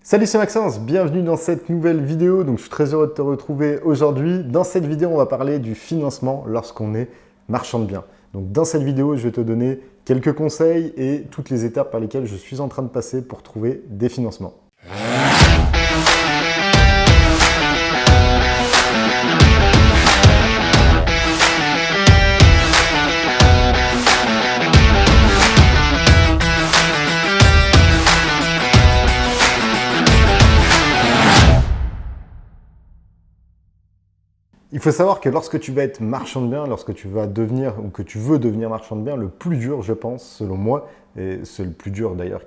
Salut, c'est Maxence, bienvenue dans cette nouvelle vidéo. Donc, je suis très heureux de te retrouver aujourd'hui. Dans cette vidéo, on va parler du financement lorsqu'on est marchand de biens. Donc, dans cette vidéo, je vais te donner quelques conseils et toutes les étapes par lesquelles je suis en train de passer pour trouver des financements. Il faut savoir que lorsque tu vas être marchand de biens, lorsque tu vas devenir ou que tu veux devenir marchand de biens, le plus dur, je pense, selon moi, et c'est le plus dur d'ailleurs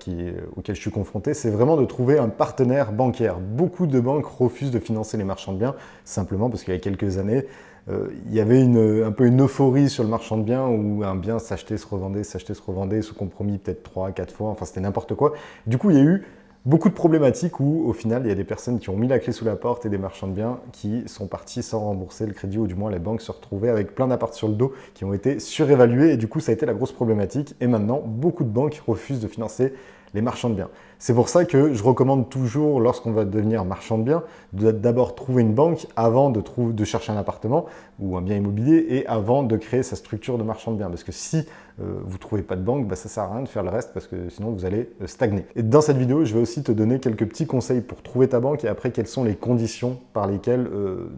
auquel je suis confronté, c'est vraiment de trouver un partenaire bancaire. Beaucoup de banques refusent de financer les marchands de biens, simplement parce qu'il y a quelques années, il y avait un peu une euphorie sur le marchand de biens où un bien s'achetait, se revendait, sous compromis peut-être 3, 4 fois, enfin c'était n'importe quoi. Du coup, il y a eu beaucoup de problématiques où, au final, il y a des personnes qui ont mis la clé sous la porte et des marchands de biens qui sont partis sans rembourser le crédit, ou du moins les banques se retrouvaient avec plein d'apparts sur le dos qui ont été surévalués, et du coup, ça a été la grosse problématique. Et maintenant, beaucoup de banques refusent de financer les marchands de biens. C'est pour ça que je recommande toujours, lorsqu'on va devenir marchand de biens, de d'abord trouver une banque avant de chercher un appartement ou un bien immobilier et avant de créer sa structure de marchand de biens. Parce que si vous ne trouvez pas de banque, ça ne sert à rien de faire le reste parce que sinon vous allez stagner. Et dans cette vidéo, je vais aussi te donner quelques petits conseils pour trouver ta banque et après quelles sont les conditions par lesquelles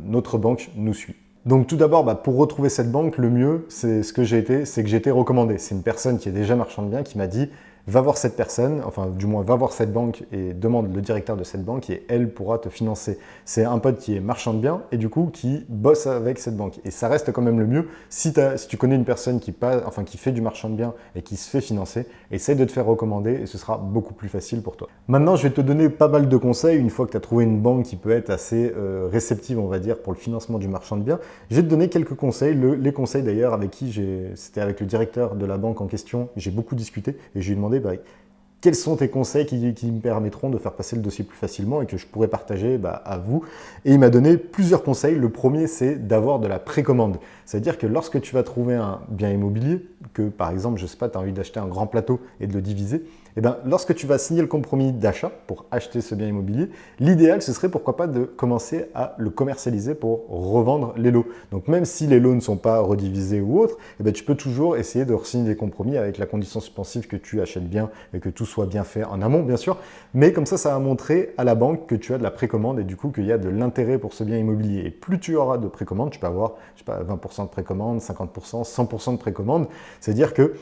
notre banque nous suit. Donc tout d'abord, pour retrouver cette banque, le mieux, c'est que j'ai été recommandé. C'est une personne qui est déjà marchand de biens qui m'a dit va voir cette personne, enfin du moins va voir cette banque et demande le directeur de cette banque et elle pourra te financer. C'est un pote qui est marchand de biens et du coup qui bosse avec cette banque. Et ça reste quand même le mieux. Si tu connais une personne qui fait du marchand de biens et qui se fait financer, essaye de te faire recommander et ce sera beaucoup plus facile pour toi. Maintenant, je vais te donner pas mal de conseils. Une fois que tu as trouvé une banque qui peut être assez réceptive, on va dire, pour le financement du marchand de biens, je vais te donner quelques conseils. Les conseils d'ailleurs c'était avec le directeur de la banque en question, j'ai beaucoup discuté et je lui ai demandé quels sont tes conseils qui me permettront de faire passer le dossier plus facilement et que je pourrais partager à vous. Et il m'a donné plusieurs conseils. Le premier, c'est d'avoir de la précommande. C'est-à-dire que lorsque tu vas trouver un bien immobilier, que par exemple, je ne sais pas, tu as envie d'acheter un grand plateau et de le diviser, lorsque tu vas signer le compromis d'achat pour acheter ce bien immobilier, l'idéal, ce serait pourquoi pas de commencer à le commercialiser pour revendre les lots. Donc même si les lots ne sont pas redivisés ou autres, tu peux toujours essayer de signer des compromis avec la condition suspensive que tu achètes bien et que tout soit bien fait en amont, bien sûr. Mais comme ça va montrer à la banque que tu as de la précommande et du coup qu'il y a de l'intérêt pour ce bien immobilier. Et plus tu auras de précommande, tu peux avoir 20% de précommande, 50%, 100% de précommande. C'est-à-dire que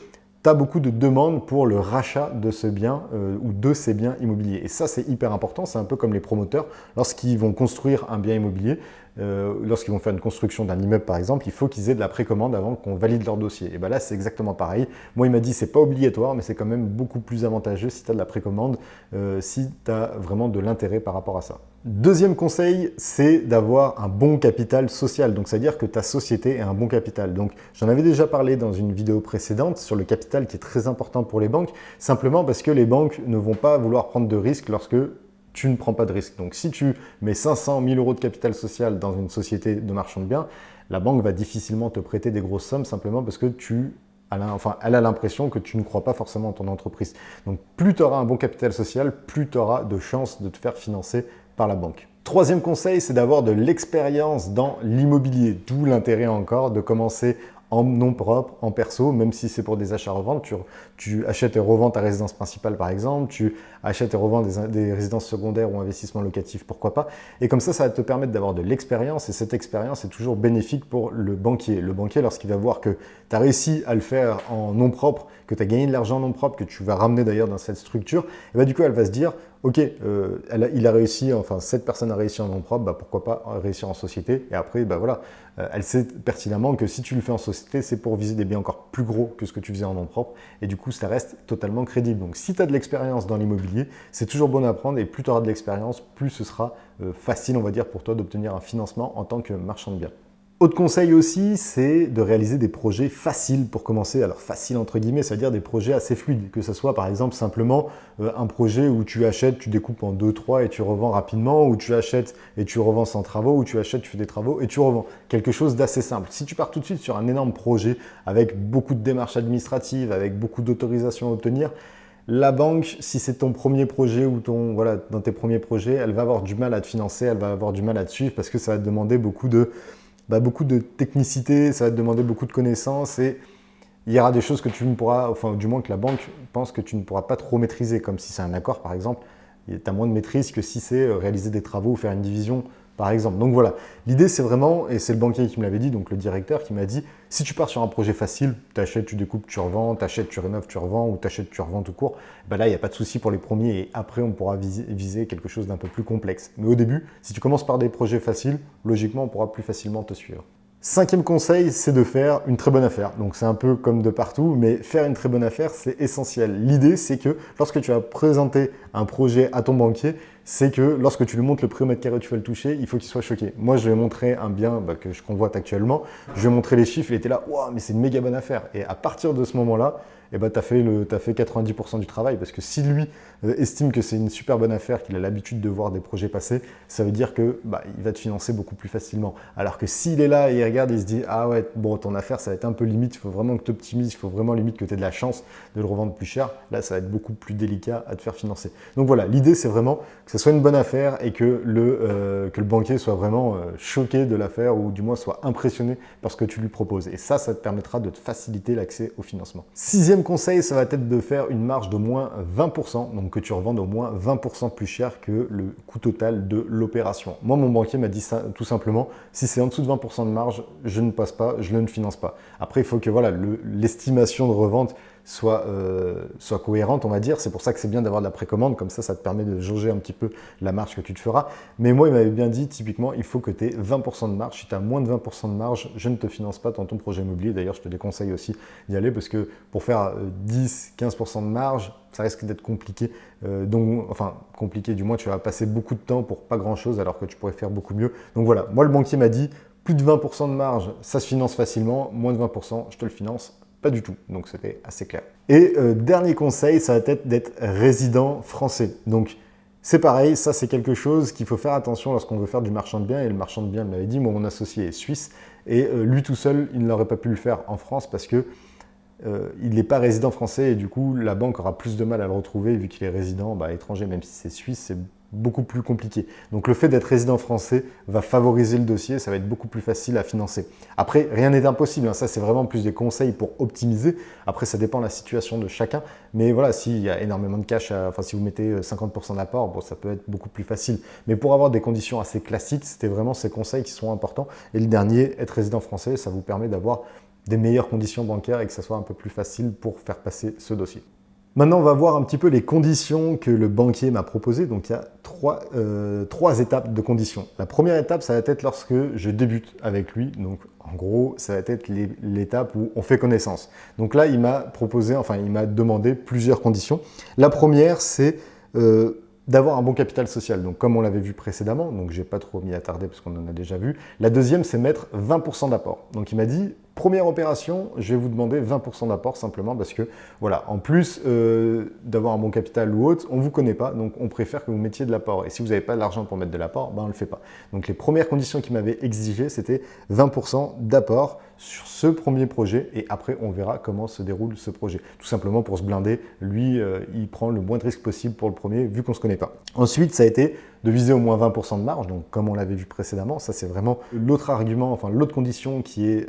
tu as beaucoup de demandes pour le rachat de ce bien ou de ces biens immobiliers. Et ça, c'est hyper important. C'est un peu comme les promoteurs. Lorsqu'ils vont construire un bien immobilier, lorsqu'ils vont faire une construction d'un immeuble, par exemple, il faut qu'ils aient de la précommande avant qu'on valide leur dossier. Et là, c'est exactement pareil. Moi, il m'a dit, c'est pas obligatoire, mais c'est quand même beaucoup plus avantageux si tu as de la précommande, si tu as vraiment de l'intérêt par rapport à ça. Deuxième conseil, c'est d'avoir un bon capital social. Donc, c'est-à-dire que ta société ait un bon capital. Donc, j'en avais déjà parlé dans une vidéo précédente sur le capital qui est très important pour les banques, simplement parce que les banques ne vont pas vouloir prendre de risques lorsque tu ne prends pas de risque. Donc, si tu mets 500 000 euros de capital social dans une société de marchand de biens, la banque va difficilement te prêter des grosses sommes simplement parce que elle a l'impression que tu ne crois pas forcément en ton entreprise. Donc, plus tu auras un bon capital social, plus tu auras de chances de te faire financer par la banque. Troisième conseil, c'est d'avoir de l'expérience dans l'immobilier. D'où l'intérêt encore de commencer en nom propre, en perso, même si c'est pour des achats-reventes. Tu achètes et revends ta résidence principale, par exemple. Tu achètes et revends des résidences secondaires ou investissements locatifs, pourquoi pas. Et comme ça va te permettre d'avoir de l'expérience. Et cette expérience est toujours bénéfique pour le banquier. Le banquier, lorsqu'il va voir que tu as réussi à le faire en nom propre, que tu as gagné de l'argent en nom propre, que tu vas ramener d'ailleurs dans cette structure, et du coup, elle va se dire, ok, cette personne a réussi en nom propre, pourquoi pas réussir en société. Et après, elle sait pertinemment que si tu le fais en société, c'est pour viser des biens encore plus gros que ce que tu faisais en nom propre. Et du coup, ça reste totalement crédible. Donc, si tu as de l'expérience dans l'immobilier, c'est toujours bon à apprendre. Et plus tu auras de l'expérience, plus ce sera facile, on va dire, pour toi d'obtenir un financement en tant que marchand de biens. Autre conseil aussi, c'est de réaliser des projets faciles pour commencer. Alors facile entre guillemets, c'est-à-dire des projets assez fluides. Que ce soit par exemple simplement un projet où tu achètes, tu découpes en 2-3 et tu revends rapidement, ou tu achètes et tu revends sans travaux, ou tu achètes, tu fais des travaux et tu revends. Quelque chose d'assez simple. Si tu pars tout de suite sur un énorme projet avec beaucoup de démarches administratives, avec beaucoup d'autorisations à obtenir, la banque, si c'est ton premier projet ou voilà, dans tes premiers projets, elle va avoir du mal à te financer, elle va avoir du mal à te suivre parce que ça va te demander beaucoup de technicité, ça va te demander beaucoup de connaissances et il y aura des choses que tu ne pourras, enfin du moins que la banque pense que tu ne pourras pas trop maîtriser, comme si c'est un accord par exemple, tu as moins de maîtrise que si c'est réaliser des travaux ou faire une division par exemple. Donc voilà, l'idée c'est vraiment, et c'est le banquier qui me l'avait dit, donc le directeur qui m'a dit, si tu pars sur un projet facile, tu achètes, tu découpes, tu revends, tu achètes, tu rénoves, tu revends, ou tu achètes, tu revends tout court, ben là il n'y a pas de souci pour les premiers et après on pourra viser quelque chose d'un peu plus complexe. Mais au début, si tu commences par des projets faciles, logiquement on pourra plus facilement te suivre. Cinquième conseil, c'est de faire une très bonne affaire. Donc c'est un peu comme de partout, mais faire une très bonne affaire, c'est essentiel. L'idée, c'est que lorsque tu vas présenter un projet à ton banquier, c'est que lorsque tu lui montres le prix au mètre carré où tu vas le toucher, il faut qu'il soit choqué. Moi, je lui ai montré un bien que je convoite actuellement, je lui ai montré les chiffres, il était là, waouh, mais c'est une méga bonne affaire. Et à partir de ce moment-là, tu as fait 90% du travail, parce que si lui estime que c'est une super bonne affaire, qu'il a l'habitude de voir des projets passer, ça veut dire que il va te financer beaucoup plus facilement. Alors que s'il est là et il regarde, il se dit, ah ouais, bon, ton affaire, ça va être un peu limite, il faut vraiment que tu optimises, il faut vraiment limite que tu aies de la chance de le revendre plus cher, là, ça va être beaucoup plus délicat à te faire financer. Donc voilà, l'idée, c'est vraiment que ce soit une bonne affaire et que le banquier soit vraiment choqué de l'affaire ou du moins soit impressionné par ce que tu lui proposes. Et ça te permettra de te faciliter l'accès au financement. Sixième conseil, ça va être de faire une marge d'au moins 20%, donc que tu revendes au moins 20% plus cher que le coût total de l'opération. Moi, mon banquier m'a dit ça tout simplement, si c'est en dessous de 20% de marge, je ne passe pas, je ne finance pas. Après, il faut que voilà, l'estimation de revente soit cohérente, on va dire. C'est pour ça que c'est bien d'avoir de la précommande, comme ça te permet de jauger un petit peu la marge que tu te feras. Mais moi, il m'avait bien dit, typiquement, il faut que tu aies 20% de marge. Si tu as moins de 20% de marge, je ne te finance pas dans ton projet immobilier. D'ailleurs, je te déconseille aussi d'y aller parce que pour faire 10-15% de marge, ça risque d'être compliqué. Compliqué, du moins, tu vas passer beaucoup de temps pour pas grand-chose alors que tu pourrais faire beaucoup mieux. Donc voilà, moi, le banquier m'a dit, plus de 20% de marge, ça se finance facilement. Moins de 20%, je te le finance. Pas du tout, donc c'était assez clair. Et dernier conseil, ça va être d'être résident français. Donc c'est pareil, ça c'est quelque chose qu'il faut faire attention lorsqu'on veut faire du marchand de biens. Et le marchand de biens m'avait dit, moi mon associé est suisse, et lui tout seul, il n'aurait pas pu le faire en France parce que il n'est pas résident français et du coup la banque aura plus de mal à le retrouver vu qu'il est résident étranger, même si c'est suisse, c'est beaucoup plus compliqué. Donc le fait d'être résident français va favoriser le dossier, ça va être beaucoup plus facile à financer. Après, rien n'est impossible, hein. Ça c'est vraiment plus des conseils pour optimiser. Après, ça dépend de la situation de chacun. Mais voilà, s'il y a énormément de cash, si vous mettez 50% d'apport, bon, ça peut être beaucoup plus facile. Mais pour avoir des conditions assez classiques, c'était vraiment ces conseils qui sont importants. Et le dernier, être résident français, ça vous permet d'avoir des meilleures conditions bancaires et que ça soit un peu plus facile pour faire passer ce dossier. Maintenant, on va voir un petit peu les conditions que le banquier m'a proposées. Donc, il y a trois étapes de conditions. La première étape, ça va être lorsque je débute avec lui. Donc, en gros, ça va être l'étape où on fait connaissance. Donc là, il m'a demandé plusieurs conditions. La première, c'est d'avoir un bon capital social. Donc, comme on l'avait vu précédemment, donc je n'ai pas trop m'y attarder parce qu'on en a déjà vu. La deuxième, c'est mettre 20% d'apport. Donc, il m'a dit, première opération, je vais vous demander 20% d'apport simplement parce que, voilà, en plus d'avoir un bon capital ou autre, on ne vous connaît pas, donc on préfère que vous mettiez de l'apport. Et si vous n'avez pas de l'argent pour mettre de l'apport, on ne le fait pas. Donc, les premières conditions qu'il m'avait exigées, c'était 20% d'apport sur ce premier projet et après, on verra comment se déroule ce projet. Tout simplement pour se blinder, lui, il prend le moins de risques possible pour le premier vu qu'on ne se connaît pas. Ensuite, ça a été de viser au moins 20% de marge, donc comme on l'avait vu précédemment, ça c'est vraiment l'autre argument, l'autre condition qui est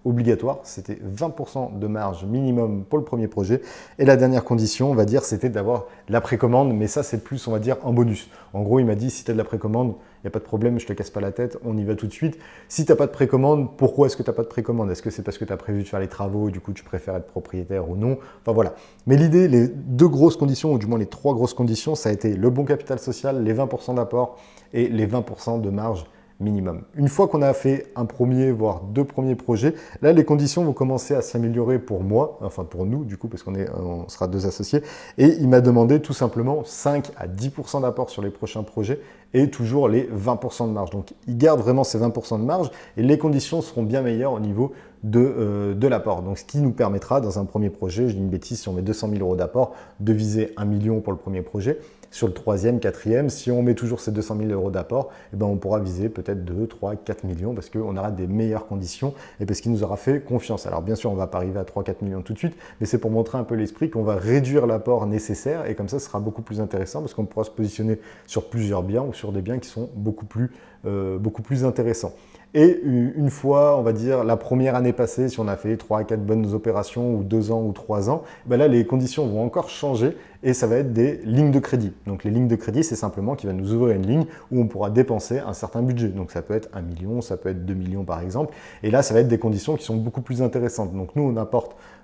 obligatoire, c'était 20% de marge minimum pour le premier projet. Et la dernière condition, on va dire, c'était d'avoir de la précommande, mais ça c'est plus, on va dire, en bonus. En gros, il m'a dit, si tu as de la précommande, il n'y a pas de problème, je ne te casse pas la tête, on y va tout de suite. Si tu n'as pas de précommande, pourquoi est-ce que tu n'as pas de précommande? Est-ce que c'est parce que tu as prévu de faire les travaux et du coup tu préfères être propriétaire ou non? Enfin voilà. Mais l'idée, les deux grosses conditions, ou du moins les trois grosses conditions, ça a été le bon capital social, les 20% d'apport et les 20% de marge minimum. Une fois qu'on a fait un premier, voire deux premiers projets, là, les conditions vont commencer à s'améliorer pour moi, enfin pour nous, du coup, parce on sera deux associés. Et il m'a demandé tout simplement 5 à 10% d'apport sur les prochains projets et toujours les 20% de marge. Donc, il garde vraiment ces 20% de marge et les conditions seront bien meilleures au niveau de l'apport. Donc, ce qui nous permettra, dans un premier projet, je dis une bêtise, si on met 200 000 € d'apport, de viser 1 million pour le premier projet. sur le troisième, quatrième, si on met toujours ces 200 000 euros d'apport, eh ben, on pourra viser peut-être 2, 3, 4 millions parce qu'on aura des meilleures conditions et parce qu'il nous aura fait confiance. Alors bien sûr, on ne va pas arriver à 3, 4 millions tout de suite, mais c'est pour montrer un peu l'esprit qu'on va réduire l'apport nécessaire et comme ça, ce sera beaucoup plus intéressant parce qu'on pourra se positionner sur plusieurs biens ou sur des biens qui sont beaucoup plus intéressants. Et une fois, on va dire, la première année passée, si on a fait 3 à 4 bonnes opérations, ou 2 ans, ou 3 ans, ben là, les conditions vont encore changer et ça va être des lignes de crédit. Donc, les lignes de crédit, c'est simplement qu'il va nous ouvrir une ligne où on pourra dépenser un certain budget. Donc, ça peut être 1 million, ça peut être 2 millions, par exemple. Et là, ça va être des conditions qui sont beaucoup plus intéressantes. Donc, nous,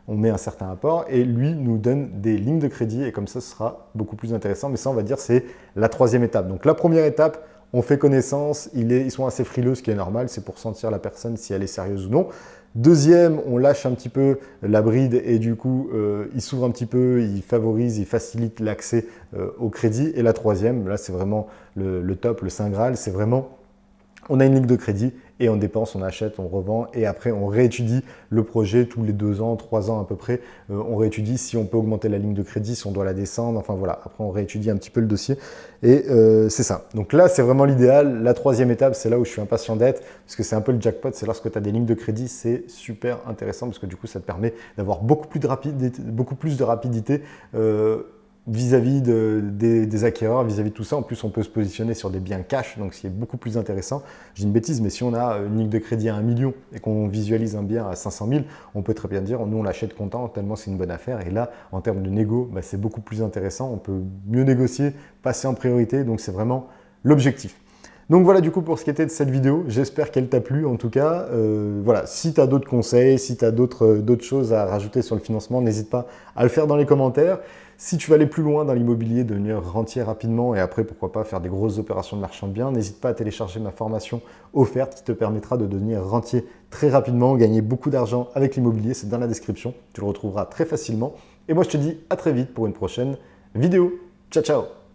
on met un certain apport et lui nous donne des lignes de crédit et comme ça, ce sera beaucoup plus intéressant. Mais ça, on va dire, c'est la troisième étape. Donc, la première étape, on fait connaissance, ils sont assez frileux, ce qui est normal, c'est pour sentir la personne si elle est sérieuse ou non. Deuxième, on lâche un petit peu la bride et du coup, il s'ouvre un petit peu, il favorise, il facilite l'accès au crédit. Et la troisième, là c'est vraiment le top, le Saint Graal, c'est vraiment, on a une ligne de crédit et on dépense, on achète, on revend et après on réétudie le projet tous les 2 ans, 3 ans à peu près. On réétudie si on peut augmenter la ligne de crédit, si on doit la descendre, enfin voilà. Après on réétudie un petit peu le dossier et c'est ça. Donc là c'est vraiment l'idéal. La troisième étape, c'est là où je suis impatient d'être parce que c'est un peu le jackpot, c'est lorsque tu as des lignes de crédit, c'est super intéressant parce que du coup ça te permet d'avoir beaucoup plus de rapidité vis-à-vis des acquéreurs, vis-à-vis de tout ça. En plus, on peut se positionner sur des biens cash, donc ce qui est beaucoup plus intéressant. Je dis une bêtise, mais si on a une ligne de crédit à 1 million et qu'on visualise un bien à 500 000, on peut très bien dire, nous, on l'achète content, tellement c'est une bonne affaire. Et là, en termes de négo, bah, c'est beaucoup plus intéressant. On peut mieux négocier, passer en priorité. Donc, c'est vraiment l'objectif. Donc voilà du coup pour ce qui était de cette vidéo, j'espère qu'elle t'a plu en tout cas. Voilà, si tu as d'autres conseils, si tu as d'autres choses à rajouter sur le financement, n'hésite pas à le faire dans les commentaires. Si tu veux aller plus loin dans l'immobilier, devenir rentier rapidement et après pourquoi pas faire des grosses opérations de marchand de biens, n'hésite pas à télécharger ma formation offerte qui te permettra de devenir rentier très rapidement, gagner beaucoup d'argent avec l'immobilier, c'est dans la description, tu le retrouveras très facilement. Et moi je te dis à très vite pour une prochaine vidéo. Ciao ciao!